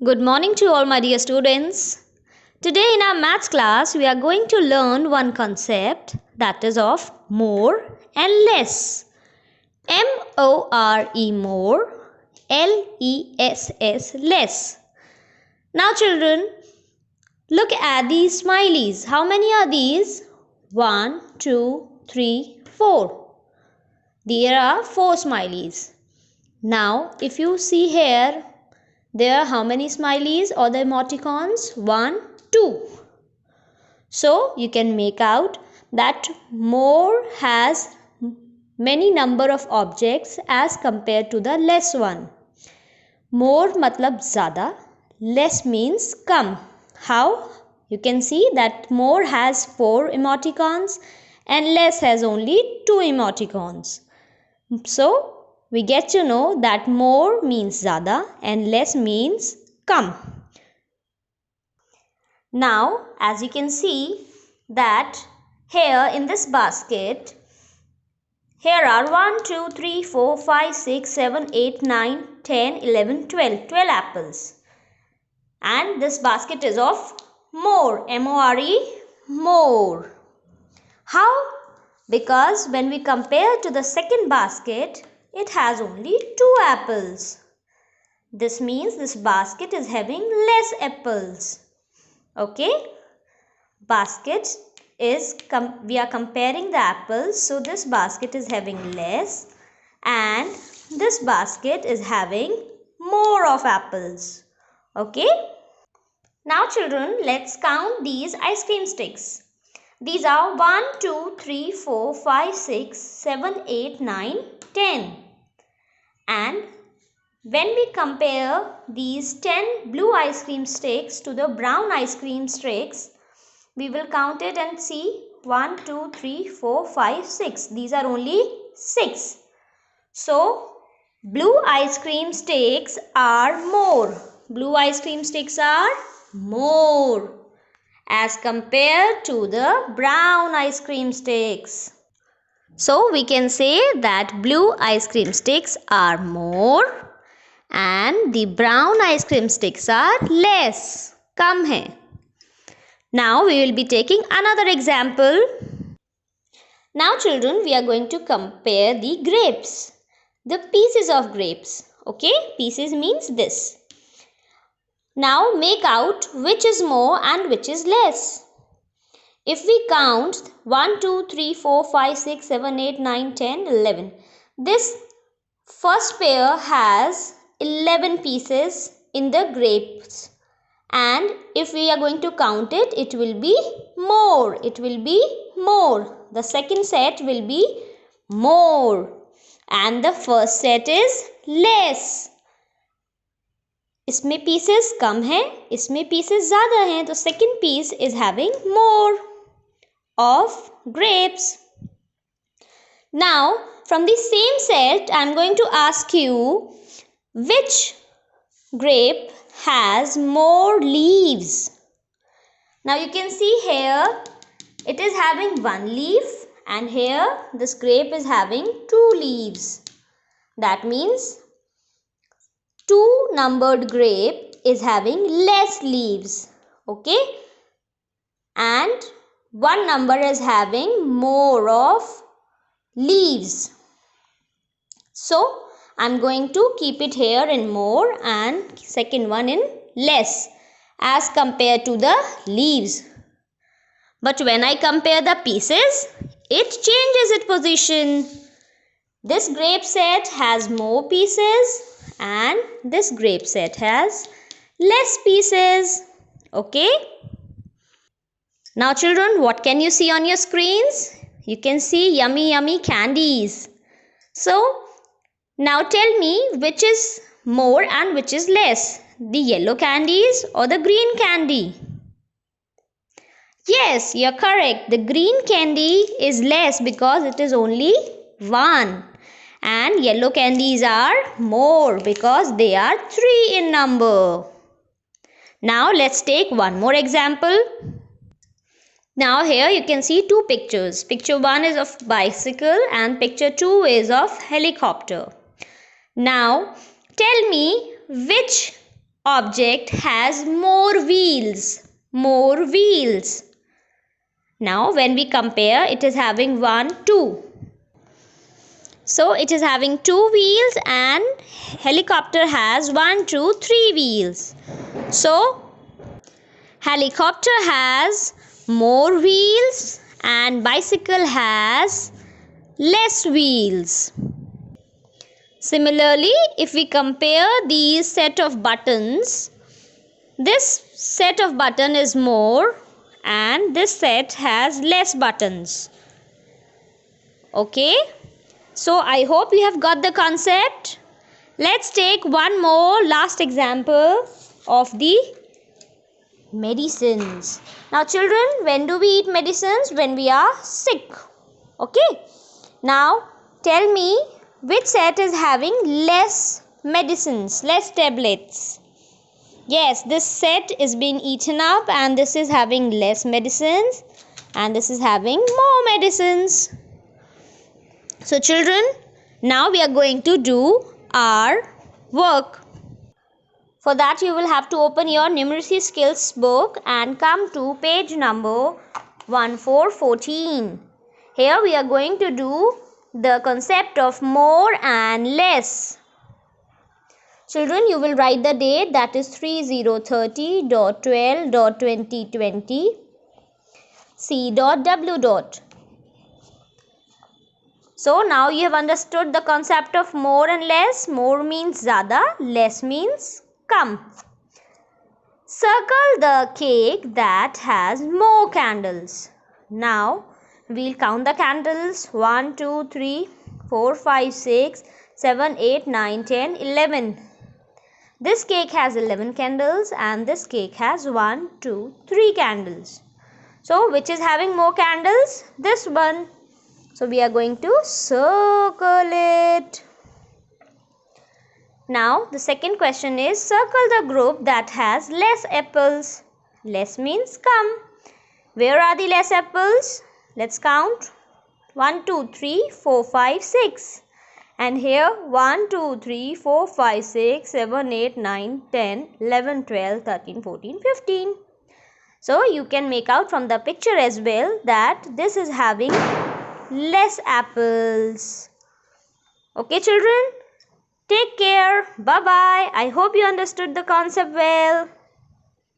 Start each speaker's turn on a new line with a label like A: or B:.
A: Good morning to all my dear students. Today in our maths class we are going to learn one concept, that is of more and less. M-O-R-E more, L-E-S-S less. Now children, look at these smileys. How many are these? 1, 2, 3, 4. There are 4 smileys. Now if you see here, there are how many smileys or the emoticons? 1, 2. So you can make out that more has many number of objects as compared to the less one. More matlab ज़्यादा, less means come. How? You can see that more has 4 emoticons and less has only 2 emoticons. So we get to know that more means ज़्यादा and less means come. Now as you can see that here in this basket, here are 1, 2, 3, 4, 5, 6, 7, 8, 9, 10, 11, 12. 12 apples. And this basket is of more. M-O-R-E, more. How? Because when we compare to the second basket, it has only 2 apples. This means this basket is having less apples. Okay? Basket is, we are comparing the apples. So this basket is having less and this basket is having more of apples. Okay? Now children, let's count these ice cream sticks. These are 1, 2, 3, 4, 5, 6, 7, 8, 9, 10. And when we compare these 10 blue ice cream sticks to the brown ice cream sticks, we will count it and see 1, 2, 3, 4, 5, 6. These are only 6. So, blue ice cream sticks are more. Blue ice cream sticks are more as compared to the brown ice cream sticks. So we can say that blue ice cream sticks are more and the brown ice cream sticks are less. कम है. Now we will be taking another example. Now children, we are going to compare the grapes. The pieces of grapes. Okay, pieces means this. Now make out which is more and which is less. If we count 1, 2, 3, 4, 5, 6, 7, 8, 9, 10, 11. This first pair has 11 pieces in the grapes. And if we are going to count it, it will be more. It will be more. The second set will be more. And the first set is less. इसमें pieces कम हैं, इसमें pieces ज़्यादा हैं, तो second piece is having more of grapes. Now, from the same set, I am going to ask you which grape has more leaves. Now, you can see here, it is having 1 leaf and here this grape is having 2 leaves. That means 2 numbered grape is having less leaves. Okay? And 1 number is having more of leaves. So, I am going to keep it here in more and second one in less as compared to the leaves. But when I compare the pieces, it changes its position. This grape set has more pieces and this grape set has less pieces. Okay? Now children, what can you see on your screens? You can see yummy candies. So, now tell me which is more and which is less. The yellow candies or the green candy? Yes, you are correct. The green candy is less because it is only 1. And yellow candies are more because they are 3 in number. Now let's take one more example. Now here you can see 2 pictures. Picture 1 is of bicycle and picture 2 is of helicopter. Now tell me which object has more wheels. More wheels. Now when we compare, it is having 1, 2. So it is having 2 wheels and helicopter has 1, 2, 3 wheels. So helicopter has more wheels and bicycle has less wheels. Similarly, if we compare these set of buttons, this set of button is more and this set has less buttons. Okay, so I hope you have got the concept. Let's take one more last example of the medicines. Now children, when do we eat medicines? When we are sick. Okay, now tell me which set is having less medicines, less tablets. Yes, this set is being eaten up and this is having less medicines and this is having more medicines. So children, now we are going to do our work. For that you will have to open your numeracy skills book and come to page number 1414. Here we are going to do the concept of more and less. Children, you will write the date, that is 30.12.2020 C.W. So now you have understood the concept of more and less. More means ज़्यादा, less means come. Circle the cake that has more candles. Now we'll count the candles. 1, 2, 3, 4, 5, 6, 7, 8, 9, 10, 11. This cake has 11 candles and this cake has 1, 2, 3 candles. So which is having more candles? This one. So we are going to circle it. Now the second question is, circle the group that has less apples. Less means come. Where are the less apples? Let's count. 1, 2, 3, 4, 5, 6. And here 1, 2, 3, 4, 5, 6, 7, 8, 9, 10, 11, 12, 13, 14, 15. So you can make out from the picture as well that this is having less apples. Okay children, take care. Bye bye. I hope you understood the concept well.